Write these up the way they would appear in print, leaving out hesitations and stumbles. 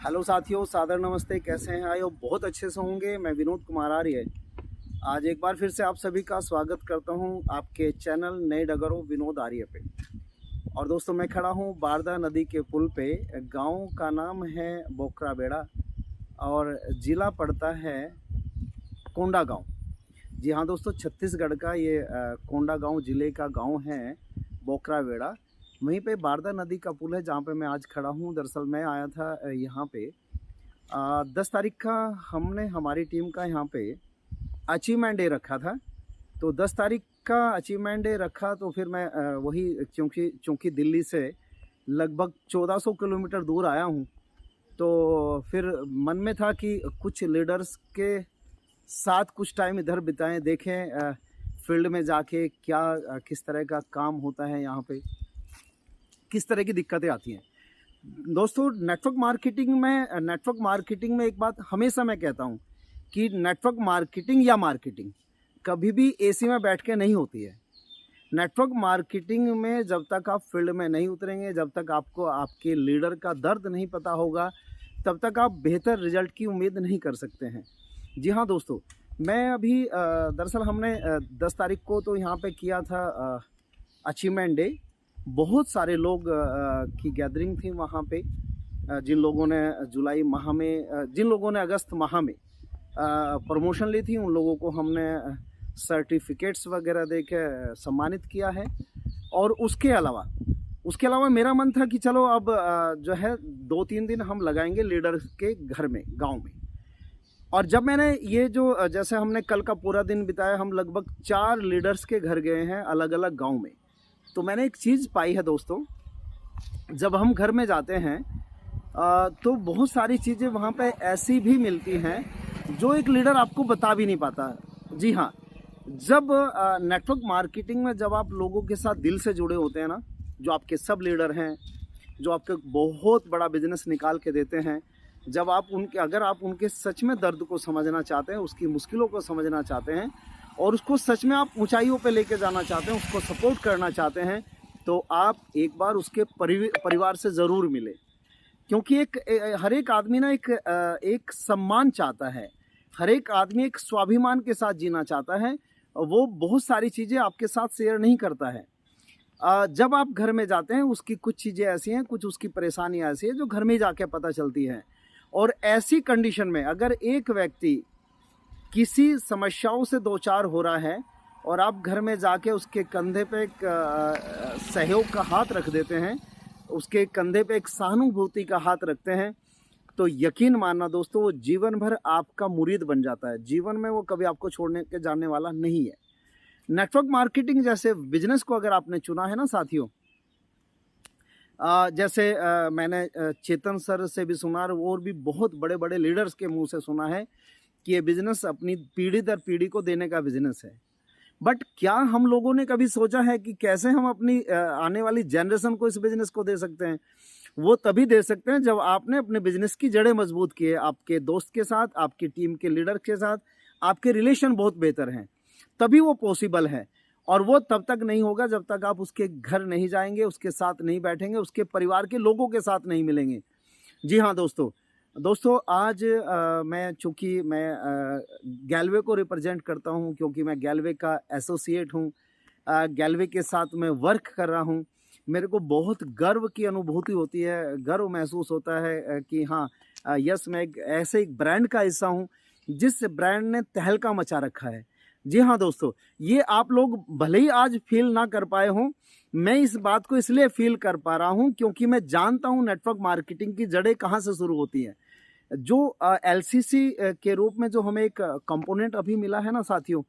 Hello साथियों, सादर नमस्ते। कैसे हैं? आए हो बहुत अच्छे से होंगे। मैं विनोद कुमार आर्य आज एक बार फिर से आप सभी का स्वागत करता हूं आपके चैनल नए डगरों विनोद आर्य पे। और दोस्तों, मैं खड़ा हूं बारदा नदी के पुल पे। गांव का नाम है बोकरा बेड़ा और ज़िला पड़ता है कोंडा गांव। जी हाँ दोस्तों, छत्तीसगढ़ का ये कोंडा गांव ज़िले का गांव है बोकरा बेड़ा। वहीं पे बारदा नदी का पुल है जहाँ पे मैं आज खड़ा हूँ। दरअसल मैं आया था यहाँ पे 10 तारीख का हमने हमारी टीम का यहाँ पे अचीवमेंट डे रखा था। तो 10 तारीख का अचीवमेंट डे रखा तो फिर मैं वही क्योंकि दिल्ली से लगभग 1400 किलोमीटर दूर आया हूँ, तो फिर मन में था कि कुछ लीडर्स के साथ कुछ टाइम इधर बिताएं, देखें फील्ड में जाके क्या किस तरह का काम होता है, यहाँ पे किस तरह की दिक्कतें आती हैं। दोस्तों, नेटवर्क मार्केटिंग में एक बात हमेशा मैं कहता हूँ कि नेटवर्क मार्केटिंग या मार्केटिंग कभी भी एसी में बैठ के नहीं होती है। नेटवर्क मार्केटिंग में जब तक आप फील्ड में नहीं उतरेंगे, जब तक आपको आपके लीडर का दर्द नहीं पता होगा, तब तक आप बेहतर रिजल्ट की उम्मीद नहीं कर सकते हैं। जी हाँ दोस्तों, मैं अभी दरअसल हमने 10 तारीख को तो यहाँ पे किया था अचीवमेंट डे। बहुत सारे लोग की गैदरिंग थी वहाँ पे। जिन लोगों ने जुलाई माह में, जिन लोगों ने अगस्त माह में प्रमोशन ली थी, उन लोगों को हमने सर्टिफिकेट्स वगैरह दे के सम्मानित किया है। और उसके अलावा मेरा मन था कि चलो अब जो है 2-3 दिन हम लगाएंगे लीडर के घर में, गांव में। और जब मैंने ये जो जैसे हमने कल का पूरा दिन बिताया, हम लगभग 4 लीडर्स के घर गए हैं अलग अलग गांव में। तो मैंने एक चीज़ पाई है दोस्तों, जब हम घर में जाते हैं तो बहुत सारी चीज़ें वहाँ पे ऐसी भी मिलती हैं जो एक लीडर आपको बता भी नहीं पाता। जी हाँ, जब नेटवर्क मार्केटिंग में जब आप लोगों के साथ दिल से जुड़े होते हैं ना, जो आपके सब लीडर हैं, जो आपके बहुत बड़ा बिजनेस निकाल के देते हैं, जब आप अगर आप उनके सच में दर्द को समझना चाहते हैं, उसकी मुश्किलों को समझना चाहते हैं और उसको सच में आप ऊंचाइयों पे लेके जाना चाहते हैं, उसको सपोर्ट करना चाहते हैं, तो आप एक बार उसके परिवार से ज़रूर मिले। क्योंकि हर एक आदमी ना एक सम्मान चाहता है, हर एक आदमी एक स्वाभिमान के साथ जीना चाहता है। वो बहुत सारी चीज़ें आपके साथ शेयर नहीं करता है। जब आप घर में जाते हैं, उसकी कुछ चीज़ें ऐसी हैं, कुछ उसकी परेशानियाँ ऐसी हैं जो घर में जाके पता चलती हैं। और ऐसी कंडीशन में अगर एक व्यक्ति किसी समस्याओं से दो चार हो रहा है और आप घर में जाके उसके कंधे पे एक सहयोग का हाथ रख देते हैं, उसके कंधे पे एक सहानुभूति का हाथ रखते हैं, तो यकीन मानना दोस्तों, वो जीवन भर आपका मुरीद बन जाता है। जीवन में वो कभी आपको छोड़ने के जाने वाला नहीं है। नेटवर्क मार्केटिंग जैसे बिजनेस को अगर आपने चुना है ना साथियों, जैसे मैंने चेतन सर से भी सुना और भी बहुत बड़े बड़े लीडर्स के मुंह से सुना है कि ये बिज़नेस अपनी पीढ़ी दर पीढ़ी को देने का बिज़नेस है। बट क्या हम लोगों ने कभी सोचा है कि कैसे हम अपनी आने वाली जनरेशन को इस बिज़नेस को दे सकते हैं? वो तभी दे सकते हैं जब आपने अपने बिज़नेस की जड़ें मजबूत की है, आपके दोस्त के साथ, आपकी टीम के लीडर के साथ आपके रिलेशन बहुत बेहतर हैं, तभी वो पॉसिबल है। और वो तब तक नहीं होगा जब तक आप उसके घर नहीं जाएंगे, उसके साथ नहीं बैठेंगे, उसके परिवार के लोगों के साथ नहीं मिलेंगे। जी हाँ दोस्तों, आज चूँकि मैं गैलवे को रिप्रेजेंट करता हूँ, क्योंकि मैं गैलवे का एसोसिएट हूँ, गैलवे के साथ मैं वर्क कर रहा हूँ। मेरे को बहुत गर्व की अनुभूति होती है, गर्व महसूस होता है कि हाँ, यस, मैं एक ब्रांड का हिस्सा हूँ जिस ब्रांड ने तहलका मचा रखा है। जी हाँ दोस्तों, ये आप लोग भले ही आज फील ना कर पाए हों, मैं इस बात को इसलिए फील कर पा रहा हूँ क्योंकि मैं जानता हूँ नेटवर्क मार्केटिंग की जड़ें कहाँ से शुरू होती हैं। जो एलसीसी के रूप में जो हमें एक कंपोनेंट अभी मिला है ना साथियों,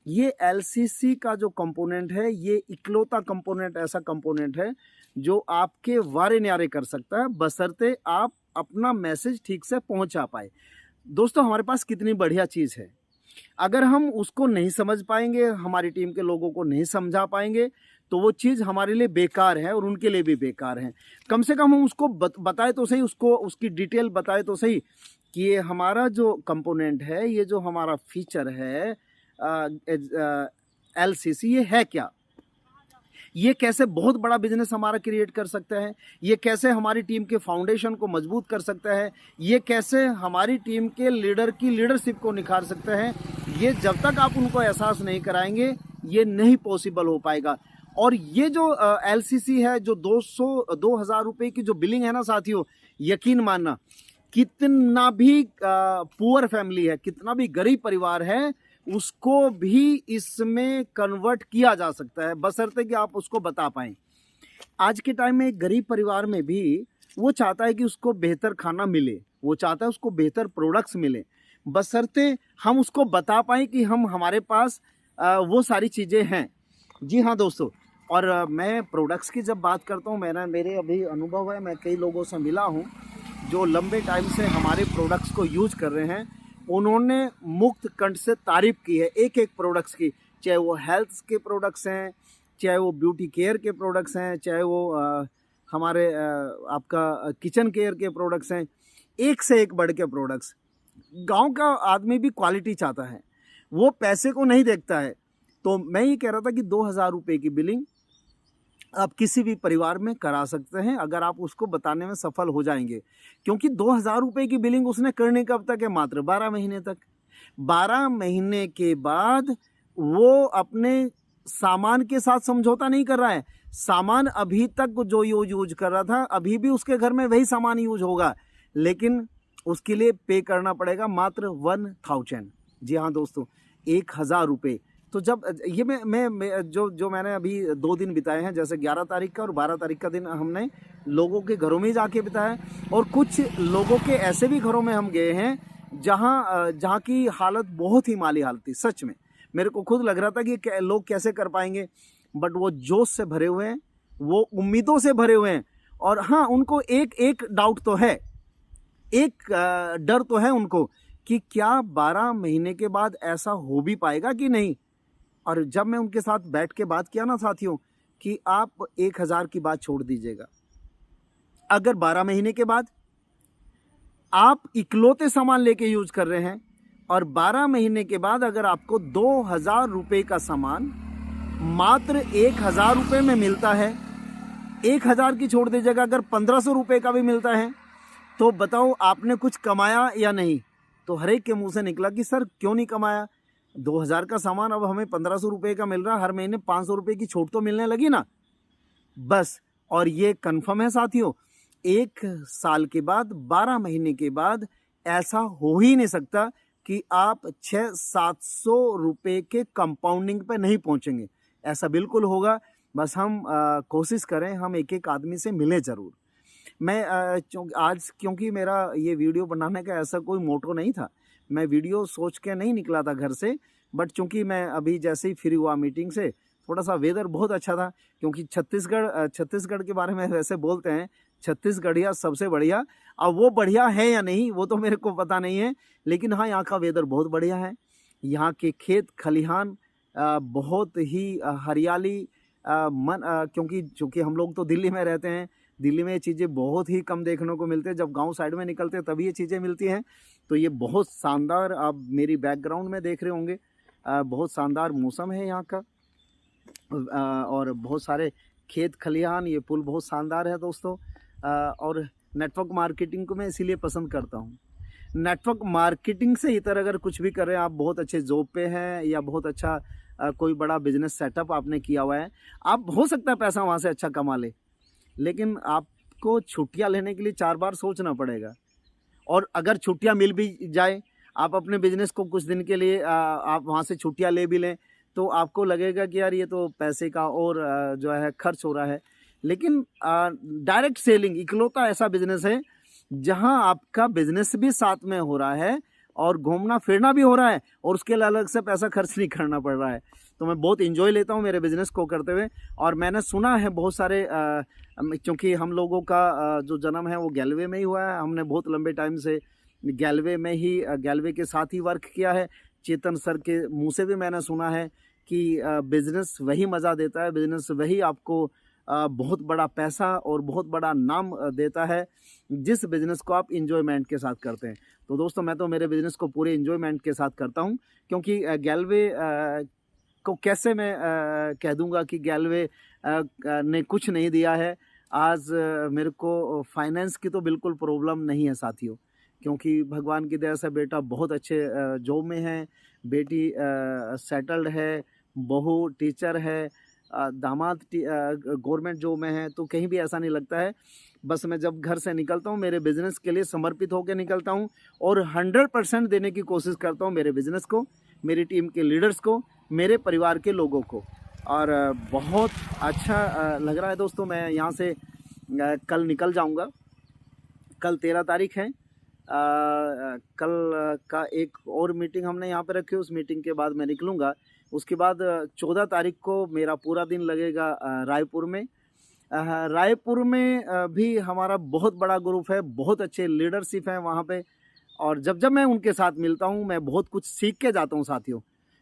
ये एलसीसी का जो कंपोनेंट है, ये इकलौता कंपोनेंट, ऐसा कंपोनेंट है जो आपके वारे न्यारे कर सकता है, बशर्ते आप अपना मैसेज ठीक से पहुंचा पाए। दोस्तों, हमारे पास कितनी बढ़िया चीज़ है, अगर हम उसको नहीं समझ पाएंगे, हमारी टीम के लोगों को नहीं समझा पाएंगे, तो वो चीज़ हमारे लिए बेकार है और उनके लिए भी बेकार है। कम से कम हम उसको बताए तो सही, उसको उसकी डिटेल बताए तो सही कि ये हमारा जो कंपोनेंट है, ये जो हमारा फीचर है एलसीसी, ये है क्या। ये कैसे बहुत बड़ा बिजनेस हमारा क्रिएट कर सकता है, ये कैसे हमारी टीम के फाउंडेशन को मजबूत कर सकता है, ये कैसे हमारी टीम के लीडर की लीडरशिप को निखार सकता है, ये जब तक आप उनको एहसास नहीं कराएंगे ये नहीं पॉसिबल हो पाएगा। और ये जो एलसीसी है, जो 2000 रुपये की जो बिलिंग है ना साथियों, यकीन मानना कितना भी पुअर फैमिली है, कितना भी गरीब परिवार है, उसको भी इसमें कन्वर्ट किया जा सकता है, बशर्ते कि आप उसको बता पाएं। आज के टाइम में एक गरीब परिवार में भी वो चाहता है कि उसको बेहतर खाना मिले, वो चाहता है उसको बेहतर प्रोडक्ट्स मिले, बशर्ते हम उसको बता पाएं कि हमारे पास वो सारी चीज़ें हैं। जी हाँ दोस्तों, और मैं प्रोडक्ट्स की जब बात करता हूँ, मेरे अभी अनुभव है, मैं कई लोगों से मिला हूँ जो लंबे टाइम से हमारे प्रोडक्ट्स को यूज कर रहे हैं। उन्होंने मुक्त कंठ से तारीफ की है एक एक प्रोडक्ट्स की, चाहे वो हेल्थ के प्रोडक्ट्स हैं, चाहे वो ब्यूटी केयर के प्रोडक्ट्स हैं, चाहे वो हमारे आपका किचन केयर के प्रोडक्ट्स हैं, एक से एक बढ़ के प्रोडक्ट्स। गांव का आदमी भी क्वालिटी चाहता है, वो पैसे को नहीं देखता है। तो मैं ये कह रहा था कि 2000 रुपये की बिलिंग आप किसी भी परिवार में करा सकते हैं अगर आप उसको बताने में सफल हो जाएंगे, क्योंकि 2000 रुपये की बिलिंग उसने करने कब तक है, मात्र 12 महीने तक। 12 महीने के बाद वो अपने सामान के साथ समझौता नहीं कर रहा है, सामान अभी तक जो यूज कर रहा था अभी भी उसके घर में वही सामान यूज होगा, लेकिन उसके लिए पे करना पड़ेगा मात्र 1000। जी हाँ दोस्तों, 1000 रुपये। तो जब ये मैं जो मैंने अभी 2 दिन बिताए हैं, जैसे 11 तारीख का और 12 तारीख का दिन हमने लोगों के घरों में ही जाके बिताया, और कुछ लोगों के ऐसे भी घरों में हम गए हैं जहाँ की हालत बहुत ही माली हालत थी। सच में मेरे को खुद लग रहा था कि लोग कैसे कर पाएंगे, बट वो जोश से भरे हुए हैं, वो उम्मीदों से भरे हुए हैं। और हाँ, उनको एक डाउट तो है, एक डर तो है उनको कि क्या 12 महीने के बाद ऐसा हो भी पाएगा कि नहीं। और जब मैं उनके साथ बैठ के बात किया ना साथियों, कि आप 1000 की बात छोड़ दीजिएगा, अगर 12 महीने के बाद आप इकलौते सामान लेके यूज कर रहे हैं और 12 महीने के बाद अगर आपको 2000 रुपये का सामान मात्र 1000 रुपये में मिलता है, 1000 की छोड़ दीजिएगा, अगर 1500 रुपये का भी मिलता है, तो बताओ आपने कुछ कमाया या नहीं। तो हर एक के मुंह से निकला कि सर क्यों नहीं कमाया, 2000 का सामान अब हमें 1500 रुपये का मिल रहा है, हर महीने 500 रुपये की छूट तो मिलने लगी ना, बस। और ये कंफर्म है साथियों, 1 साल के बाद, 12 महीने के बाद ऐसा हो ही नहीं सकता कि आप 600-700 रुपये के कंपाउंडिंग पे नहीं पहुंचेंगे। ऐसा बिल्कुल होगा, बस हम कोशिश करें, हम एक एक आदमी से मिलें ज़रूर। मैं आज क्योंकि मेरा ये वीडियो बनाने का ऐसा कोई मोटो नहीं था, मैं वीडियो सोच के नहीं निकला था घर से, बट चूंकि मैं अभी जैसे ही फ्री हुआ मीटिंग से, थोड़ा सा वेदर बहुत अच्छा था, क्योंकि छत्तीसगढ़ के बारे में वैसे बोलते हैं छत्तीसगढ़िया सबसे बढ़िया। अब वो बढ़िया है या नहीं वो तो मेरे को पता नहीं है, लेकिन हाँ, यहाँ का वेदर बहुत बढ़िया है। यहाँ के खेत खलिहान बहुत ही हरियाली क्योंकि चूँकि हम लोग तो दिल्ली में रहते हैं, दिल्ली में ये चीज़ें बहुत ही कम देखने को मिलते हैं, जब गांव साइड में निकलते हैं तभी ये चीज़ें मिलती हैं। तो ये बहुत शानदार, आप मेरी बैकग्राउंड में देख रहे होंगे, बहुत शानदार मौसम है यहाँ का, और बहुत सारे खेत खलिहान, ये पुल बहुत शानदार है दोस्तों। और नेटवर्क मार्केटिंग को मैं इसीलिए पसंद करता हूँ। नेटवर्क मार्केटिंग से इतर अगर कुछ भी कर रहे हैं आप, बहुत अच्छे जॉब पे हैं या बहुत अच्छा कोई बड़ा बिजनेस सेटअप आपने किया हुआ है, आप हो सकता है पैसा वहाँ से अच्छा कमा ले, लेकिन आपको छुट्टियां लेने के लिए 4 बार सोचना पड़ेगा। और अगर छुट्टियां मिल भी जाए, आप अपने बिजनेस को कुछ दिन के लिए आप वहां से छुट्टियां ले भी लें, तो आपको लगेगा कि यार ये तो पैसे का और जो है खर्च हो रहा है। लेकिन डायरेक्ट सेलिंग इकलौता ऐसा बिजनेस है जहां आपका बिजनेस भी साथ में हो रहा है और घूमना फिरना भी हो रहा है, और उसके लिए अलग से पैसा खर्च नहीं करना पड़ रहा है। तो मैं बहुत इंजॉय लेता हूँ मेरे बिज़नेस को करते हुए। और मैंने सुना है बहुत सारे क्योंकि हम लोगों का जो जन्म है वो गैलवे में ही हुआ है, हमने बहुत लंबे टाइम से गैलवे के साथ ही वर्क किया है। चेतन सर के मुंह से भी मैंने सुना है कि बिज़नेस वही मज़ा देता है, बिज़नेस वही आपको बहुत बड़ा पैसा और बहुत बड़ा नाम देता है जिस बिज़नेस को आप इंजॉयमेंट के साथ करते हैं। तो दोस्तों, मैं तो मेरे बिज़नेस को पूरे इंजॉयमेंट के साथ करता हूं, क्योंकि गैलवे को कैसे मैं कह दूंगा कि गैलवे ने कुछ नहीं दिया है। आज मेरे को फाइनेंस की तो बिल्कुल प्रॉब्लम नहीं है साथियों, क्योंकि भगवान की दया से बेटा बहुत अच्छे जॉब में है, बेटी सेटल्ड है, बहू टीचर है, दामाद गवर्नमेंट जॉब में है। तो कहीं भी ऐसा नहीं लगता है। बस मैं जब घर से निकलता हूँ मेरे बिज़नेस के लिए समर्पित होकर निकलता हूँ और 100% देने की कोशिश करता हूँ मेरे बिज़नेस को, मेरी टीम के लीडर्स को, मेरे परिवार के लोगों को। और बहुत अच्छा लग रहा है दोस्तों। मैं यहाँ से कल निकल जाऊँगा। कल 13 तारीख है। कल का एक और मीटिंग हमने यहाँ पे रखी, उस मीटिंग के बाद मैं निकलूँगा। उसके बाद 14 तारीख को मेरा पूरा दिन लगेगा रायपुर में। रायपुर में भी हमारा बहुत बड़ा ग्रुप है, बहुत अच्छे लीडरशिप हैं वहाँ पे। और जब मैं उनके साथ मिलता हूँ मैं बहुत कुछ सीख के जाता हूँ साथियों।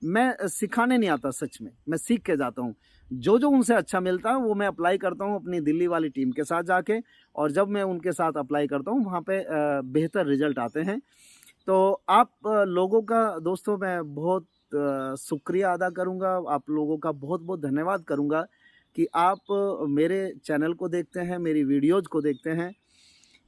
मैं सिखाने नहीं आता, सच में मैं सीख के जाता हूँ। जो उनसे अच्छा मिलता है वो मैं अप्लाई करता हूँ अपनी दिल्ली वाली टीम के साथ जाके, और जब मैं उनके साथ अप्लाई करता हूँ वहाँ पे बेहतर रिजल्ट आते हैं। तो आप लोगों का दोस्तों मैं बहुत शुक्रिया अदा करूँगा, आप लोगों का बहुत बहुत धन्यवाद करूँगा कि आप मेरे चैनल को देखते हैं, मेरी वीडियोज़ को देखते हैं।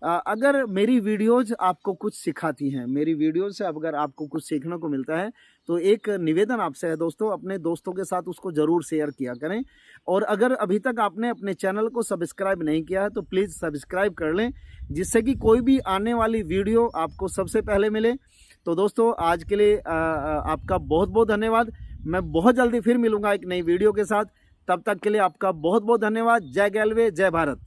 अगर मेरी वीडियोज़ आपको कुछ सिखाती हैं, मेरी वीडियोज़ से अगर आपको कुछ सीखने को मिलता है, तो एक निवेदन आपसे है दोस्तों, अपने दोस्तों के साथ उसको ज़रूर शेयर किया करें। और अगर अभी तक आपने अपने चैनल को सब्सक्राइब नहीं किया है तो प्लीज़ सब्सक्राइब कर लें, जिससे कि कोई भी आने वाली वीडियो आपको सबसे पहले मिले। तो दोस्तों आज के लिए आपका बहुत बहुत धन्यवाद। मैं बहुत जल्दी फिर मिलूँगा एक नई वीडियो के साथ। तब तक के लिए आपका बहुत बहुत धन्यवाद। जय गैलवे, जय भारत।